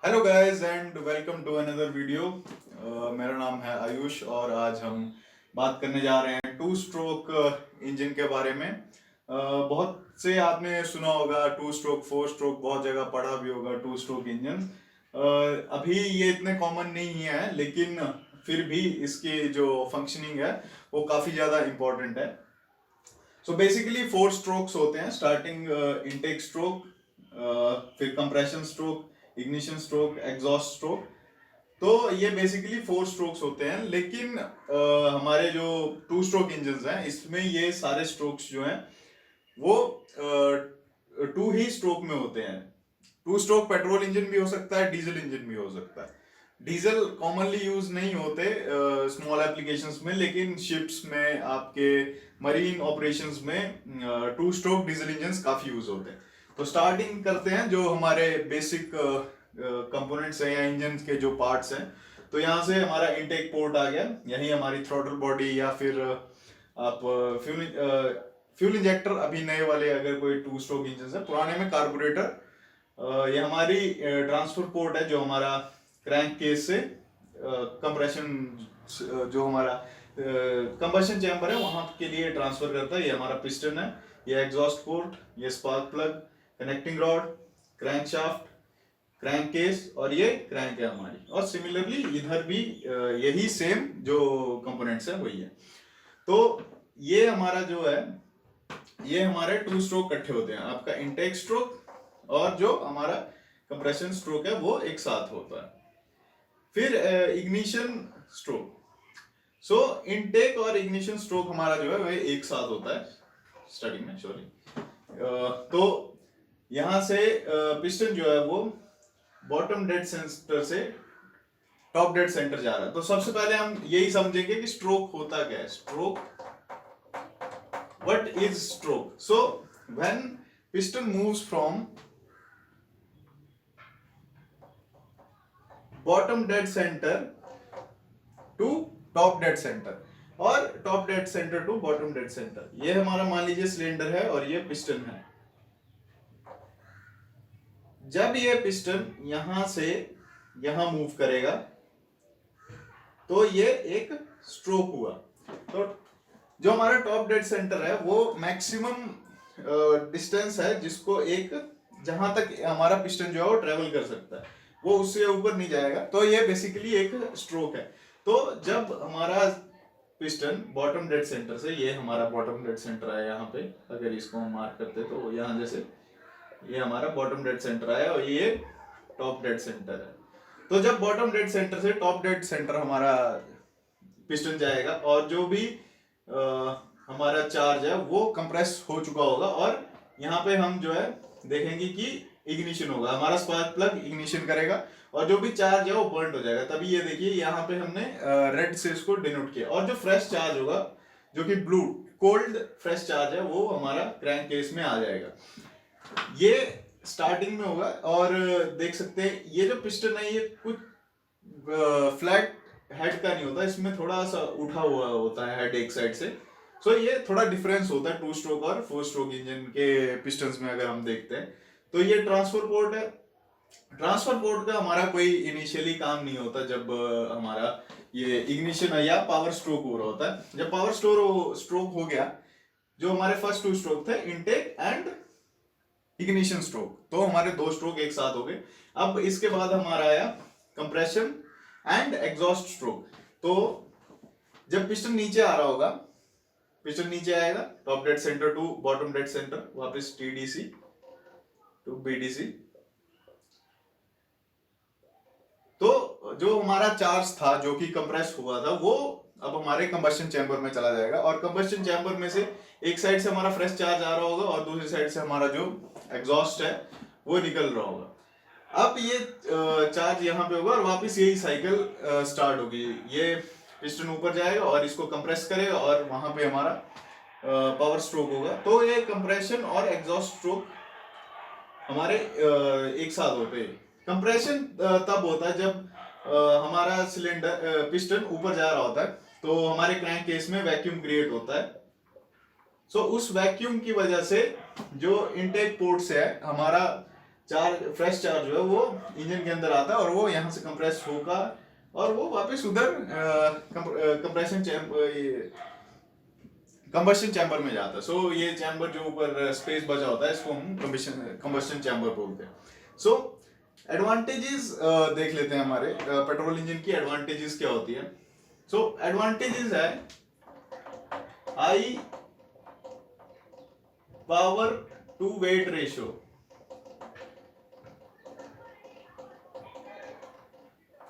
Hello guys and welcome to another video. मेरा नाम है आयुष और आज हम बात करने जा रहे हैं टू स्ट्रोक इंजन के बारे में। बहुत से आपने सुना होगा टू स्ट्रोक, फोर स्ट्रोक, बहुत जगह पढ़ा भी होगा टू स्ट्रोक इंजन। अभी ये इतने कॉमन नहीं है, लेकिन फिर भी इसकी जो फंक्शनिंग है वो काफ़ी ज़्यादा इम्पोर्टेंट है। सो बेसिकली फोर स्ट्रोक्स होते हैं, स्टार्टिंग इनटेक स्ट्रोक, फिर compression stroke, ignition stroke, exhaust stroke. तो ये बेसिकली फोर स्ट्रोक्स होते हैं, लेकिन हमारे जो टू स्ट्रोक इंजन हैं इसमें ये सारे स्ट्रोक्स जो हैं वो टू ही स्ट्रोक में होते हैं। टू स्ट्रोक पेट्रोल इंजन भी हो सकता है, डीजल इंजन भी हो सकता है। डीजल कॉमनली यूज नहीं होते स्मॉल एप्लीकेशंस में, लेकिन शिप्स में, आपके मरीन ऑपरेशंस में टू स्ट्रोक डीजल इंजन काफी यूज होते हैं। तो स्टार्टिंग करते हैं जो हमारे बेसिक कंपोनेंट्स हैं या इंजन के जो पार्ट्स हैं। तो यहाँ से हमारा इनटेक पोर्ट आ गया, यही हमारी थ्रॉटल बॉडी या फिर आप फ्यूल इंजेक्टर। अभी नए वाले अगर कोई टू स्ट्रोक इंजन है, पुराने में कार्बोरेटर। ये हमारी ट्रांसफर पोर्ट है जो हमारा क्रैंक केस से कंप्रेशन जो हमारा कंबशन चैम्बर है वहां के लिए ट्रांसफर करता है। ये हमारा पिस्टन है, ये एग्जॉस्ट पोर्ट, ये spark plug, connecting rod, crank shaft, crank case और ये क्रैंक है हमारी। और सिमिलरली इधर भी यही सेम जो कंपोनेंट्स है वही है। तो ये हमारा जो है, ये हमारे टू स्ट्रोक इकट्ठे होते हैं, आपका इनटेक स्ट्रोक और जो हमारा कंप्रेशन स्ट्रोक है वो एक साथ होता है। फिर इग्निशन स्ट्रोक। सो इनटेक और इग्निशन स्ट्रोक हमारा जो है वह एक साथ होता है स्टार्टिंग में, सॉरी। तो यहां से पिस्टन जो है वो बॉटम डेड सेंटर से टॉप डेड सेंटर जा रहा है। तो सबसे पहले हम यही समझेंगे कि स्ट्रोक होता क्या है। Stroke, what is stroke? So when piston moves from bottom dead centre to top dead centre और top dead centre to bottom dead centre, ये हमारा मान लीजिए सिलेंडर है और ये पिस्टन है। जब ये पिस्टन यहां से यहां मूव करेगा तो ये एक स्ट्रोक हुआ। तो जो हमारा टॉप डेड सेंटर है वो मैक्सिमम डिस्टेंस है जिसको एक, जहां तक हमारा पिस्टन जो है वो ट्रेवल कर सकता है, वो उससे ऊपर नहीं जाएगा। तो ये बेसिकली एक स्ट्रोक है। तो जब हमारा पिस्टन बॉटम डेड सेंटर से, ये हमारा बॉटम डेड सेंटर है यहाँ पे, अगर इसको हम मार्क करते तो यहाँ जैसे ये हमारा बॉटम डेड सेंटर आया और ये टॉप डेड सेंटर है। तो जब बॉटम डेड सेंटर से टॉप डेड सेंटर हमारा पिस्टन जाएगा और जो भी हमारा चार्ज है वो कंप्रेस हो चुका होगा और यहाँ पे हम जो है देखेंगे कि इग्निशन होगा, हमारा स्पार्क प्लग इग्निशन करेगा और जो भी चार्ज है वो बर्न हो जाएगा। तभी ये देखिए यहाँ पे हमने रेड से इसको डिनोट किया। और जो फ्रेश चार्ज होगा, जो कि ब्लू कोल्ड फ्रेश चार्ज है, वो हमारा क्रैंक केस में आ जाएगा। ये स्टार्टिंग में होगा। और देख सकते हैं ये जो पिस्टन है ये कुछ फ्लैट हेड का नहीं होता, इसमें थोड़ा सा उठा हुआ होता है हेड एक साइड से। सो ये थोड़ा डिफरेंस होता है टू स्ट्रोक और फोर स्ट्रोक इंजन के पिस्टन्स में अगर हम देखते हैं। तो ये ट्रांसफर पोर्ट है। ट्रांसफर पोर्ट का हमारा कोई इनिशियली काम नहीं होता जब हमारा ये इग्निशन या पावर स्ट्रोक हो रहा होता है। जब पावर स्ट्रोक हो गया, जो हमारे फर्स्ट टू स्ट्रोक थे इनटेक एंड इग्निशन स्ट्रोक, तो हमारे दो स्ट्रोक एक साथ हो गए। अब इसके बाद हमारा आया कंप्रेशन एंड एग्जॉस्ट स्ट्रोक। तो जब पिस्टन नीचे आ रहा होगा, पिस्टन नीचे आएगा top dead centre to bottom dead centre, वापस टीडीसी टू बीडीसी। तो जो हमारा चार्ज था जो कि कंप्रेस हुआ था वो अब हमारे कंबशन चैम्बर में चला जाएगा और कंबशन चैम्बर में से एक साइड से हमारा फ्रेश चार्ज आ रहा होगा और दूसरी साइड से हमारा जो एग्जॉस्ट है वो निकल रहा होगा। अब ये चार्ज यहाँ पे होगा और वापस यही साइकिल स्टार्ट होगी। ये पिस्टन ऊपर जाएगा और इसको कंप्रेस करेगा और वहां पे हमारा पावर स्ट्रोक होगा। तो ये कंप्रेशन और एग्जॉस्ट स्ट्रोक हमारे एक साथ होते हैं। कंप्रेशन तब होता है जब हमारा सिलेंडर पिस्टन ऊपर जा रहा होता है, तो हमारे क्रैंक केस में वैक्यूम क्रिएट होता है। सो उस वैक्यूम की वजह से जो इनटेक पोर्ट से है हमारा फ्रेश चार्ज जो है वो इंजन के अंदर आता है और वो यहाँ से कंप्रेस होगा और वो वापस उधर कंबशन चैम्बर में जाता है। सो ये चैम्बर जो ऊपर स्पेस बचा होता है इसको हम कंबशन चैम्बर बोलते हैं। सो एडवांटेजेस देख लेते हैं हमारे पेट्रोल इंजन की एडवांटेजेस क्या होती है। सो एडवांटेजेस है high power to weight ratio.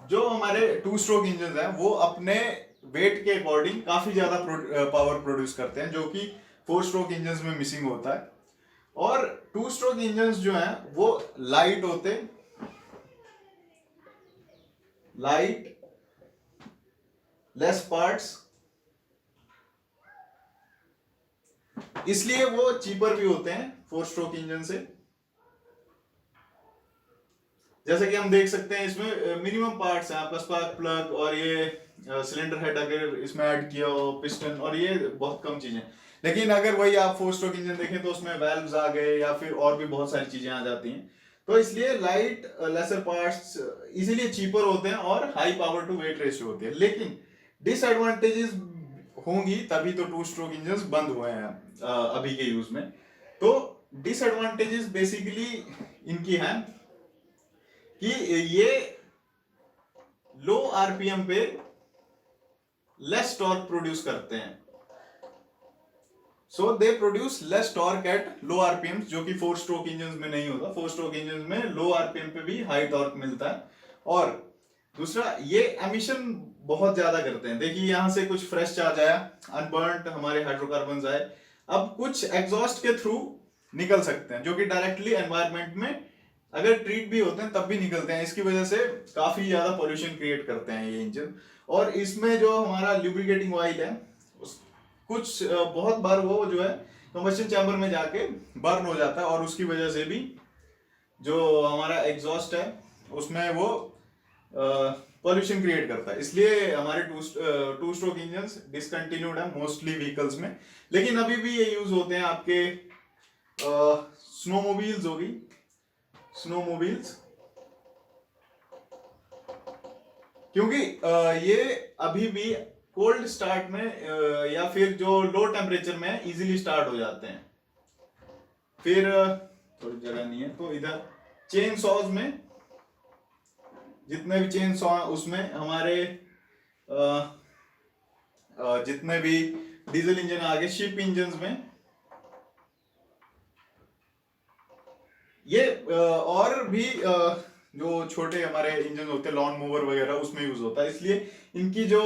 जो हमारे टू स्ट्रोक इंजन हैं वो अपने वेट के अकॉर्डिंग काफी ज्यादा पावर प्रोड्यूस करते हैं, जो कि 4 स्ट्रोक इंजन में मिसिंग होता है। और 2 स्ट्रोक इंजन जो हैं वो लाइट होते, लाइट, लेस पार्ट्स, इसलिए वो चीपर भी होते हैं 4 स्ट्रोक इंजन से। जैसे कि हम देख सकते हैं इसमें मिनिमम पार्ट्स हैं, आपका स्पार्क प्लग और ये सिलेंडर हेड अगर इसमें ऐड किया हो, पिस्टन, और ये बहुत कम चीजें। लेकिन अगर वही आप 4 स्ट्रोक इंजन देखें तो उसमें वेल्व्स आ गए या फिर और भी बहुत सारी चीजें आ जाती हैं। तो इसलिए लाइट, लेसर पार्ट्स, इसीलिए चीपर होते हैं और high power to weight ratio होती है। लेकिन डिसएडवांटेजेस होंगी, तभी तो 2 स्ट्रोक इंजन बंद हुए हैं अभी के यूज में। तो डिसएडवांटेजेस बेसिकली इनकी हैं कि ये लो आरपीएम पे लेस टॉर्क प्रोड्यूस करते हैं। So they produce less torque at low RPM, जो कि 4 स्ट्रोक इंजन में नहीं होता। 4 स्ट्रोक इंजन में लो आरपीएम पे भी हाई टॉर्क मिलता है। और दूसरा, ये एमिशन बहुत ज्यादा करते हैं। देखिए यहां से कुछ फ्रेश चार्ज आया, अनबर्न्ड हमारे हाइड्रोकार्बन आए, अब कुछ एग्जॉस्ट के थ्रू निकल सकते हैं, जो कि डायरेक्टली एनवायरमेंट में अगर ट्रीट भी होते हैं तब भी निकलते हैं। इसकी वजह से काफी ज्यादा पोल्यूशन क्रिएट करते हैं ये इंजन। और इसमें जो हमारा लुब्रिकेटिंग ऑयल है कुछ बहुत बार वो जो है कंबशन चैम्बर में जाके बर्न हो जाता है और उसकी वजह से भी जो हमारा एग्जॉस्ट है उसमें वो पोल्यूशन क्रिएट करता है। इसलिए हमारे टू स्ट्रोक इंजन डिसकंटिन्यूड है मोस्टली व्हीकल्स में। लेकिन अभी भी ये यूज होते हैं आपके स्नोमोबाइल्स होगी, स्नोमोबाइल्स, क्योंकि ये अभी भी कोल्ड स्टार्ट में या फिर जो लो टेम्परेचर में इजीली स्टार्ट हो जाते हैं। फिर थोड़ी जगह नहीं है तो इधर चेन सॉज में जितने भी चेन सॉ उसमें हमारे जितने भी डीजल इंजन आगे शिप इंजन में ये और भी जो छोटे हमारे इंजन होते हैं लॉन मूवर वगैरह उसमें यूज होता है। इसलिए इनकी जो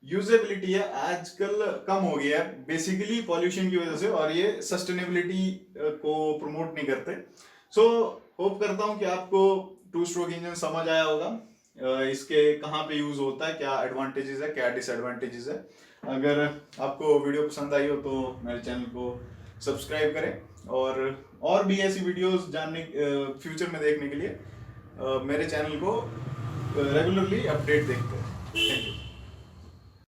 यूजेबिलिटी है आजकल कम हो गया है बेसिकली पॉल्यूशन की वजह से, और ये सस्टेनेबिलिटी को प्रमोट नहीं करते। सो होप करता हूं कि आपको 2 स्ट्रोक इंजन समझ आया होगा, इसके कहाँ पे यूज होता है, क्या एडवांटेजेस है, क्या डिसएडवांटेजेस है। अगर आपको वीडियो पसंद आई हो तो मेरे चैनल को सब्सक्राइब करें और भी ऐसी वीडियोस जानने फ्यूचर में देखने के लिए मेरे चैनल को रेगुलरली अपडेट देखते हैं।